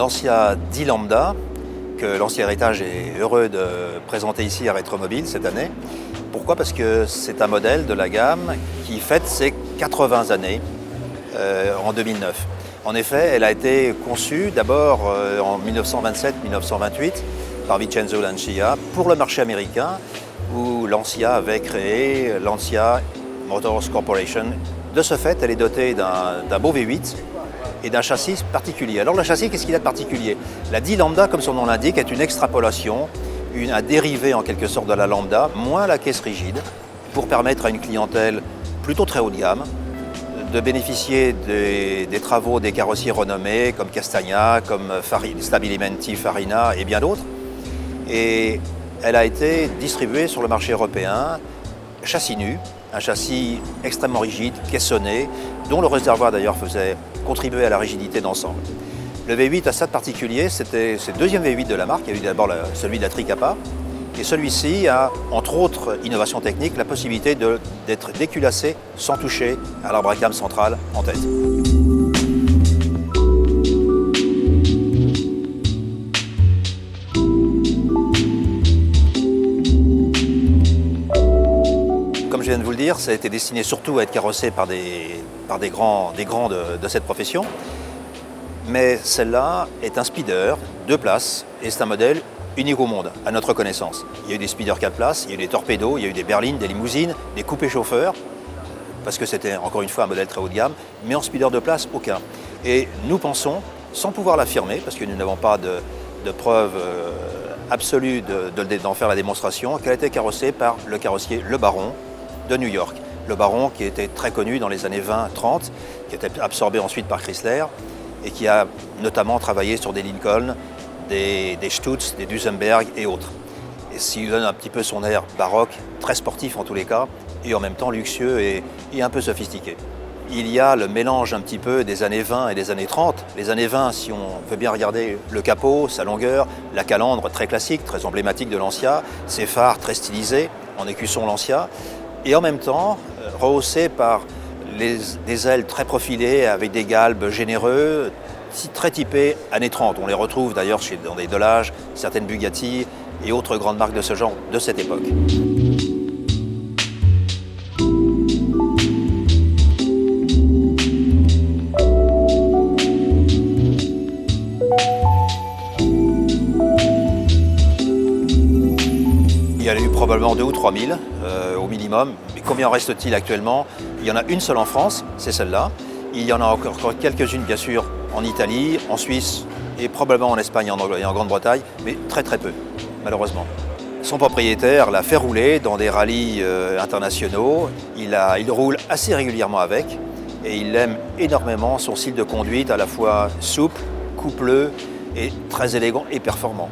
Lancia D-Lambda, que Lancia Héritage est heureux de présenter ici à Rétromobile cette année. Pourquoi? Parce que c'est un modèle de la gamme qui fête ses 80 années en 2009. En effet, elle a été conçue d'abord en 1927-1928 par Vincenzo Lancia pour le marché américain, où Lancia avait créé Lancia Motors Corporation. De ce fait, elle est dotée d'un beau V8 et d'un châssis particulier. Alors le châssis, qu'est-ce qu'il a de particulier? La D-Lambda, comme son nom l'indique, est une extrapolation, un dérivé en quelque sorte de la Lambda, moins la caisse rigide, pour permettre à une clientèle plutôt très haut de gamme de bénéficier des travaux des carrossiers renommés comme Castagna, comme Stabilimenti, Farina et bien d'autres. Et elle a été distribuée sur le marché européen, châssis nu, un châssis extrêmement rigide, caissonné, dont le réservoir d'ailleurs faisait contribuer à la rigidité d'ensemble. Le V8 a ça de particulier, c'est le deuxième V8 de la marque. Il y a eu d'abord celui de la Tricapa, et celui-ci a, entre autres innovations techniques, la possibilité d'être déculassé sans toucher à l'arbre à cam central en tête. Comme je viens de vous le dire, ça a été destiné surtout à être carrossé par des grands de cette profession. Mais celle-là est un speeder 2 places et c'est un modèle unique au monde, à notre connaissance. Il y a eu des speeders 4 places, il y a eu des torpédos, il y a eu des berlines, des limousines, des coupés chauffeurs, parce que c'était encore une fois un modèle très haut de gamme, mais en speeder 2 places, aucun. Et nous pensons, sans pouvoir l'affirmer, parce que nous n'avons pas de preuve absolue d'en faire la démonstration, qu'elle a été carrossée par le carrossier Le Baron de New York. Le Baron qui était très connu dans les années 20-30, qui était absorbé ensuite par Chrysler, et qui a notamment travaillé sur des Lincoln, des Stutz, des Duesenberg et autres. Et ce qui donne un petit peu son air baroque, très sportif en tous les cas, et en même temps luxueux et un peu sophistiqué. Il y a le mélange un petit peu des années 20 et des années 30. Les années 20, si on veut bien regarder le capot, sa longueur, la calandre très classique, très emblématique de Lancia, ses phares très stylisés, en écusson Lancia, et en même temps rehaussé par des ailes très profilées avec des galbes généreux, très typés années 30. On les retrouve d'ailleurs dans des Delage, certaines Bugatti et autres grandes marques de ce genre de cette époque. Il y en a eu probablement 2 ou 3 000 au minimum. Mais combien en reste-t-il actuellement? Il y en a une seule en France, c'est celle-là. Il y en a encore quelques-unes, bien sûr, en Italie, en Suisse et probablement en Espagne et en Grande-Bretagne, mais très très peu, malheureusement. Son propriétaire l'a fait rouler dans des rallyes internationaux. Il roule assez régulièrement avec et il aime énormément son style de conduite, à la fois souple, coupleux et très élégant et performant.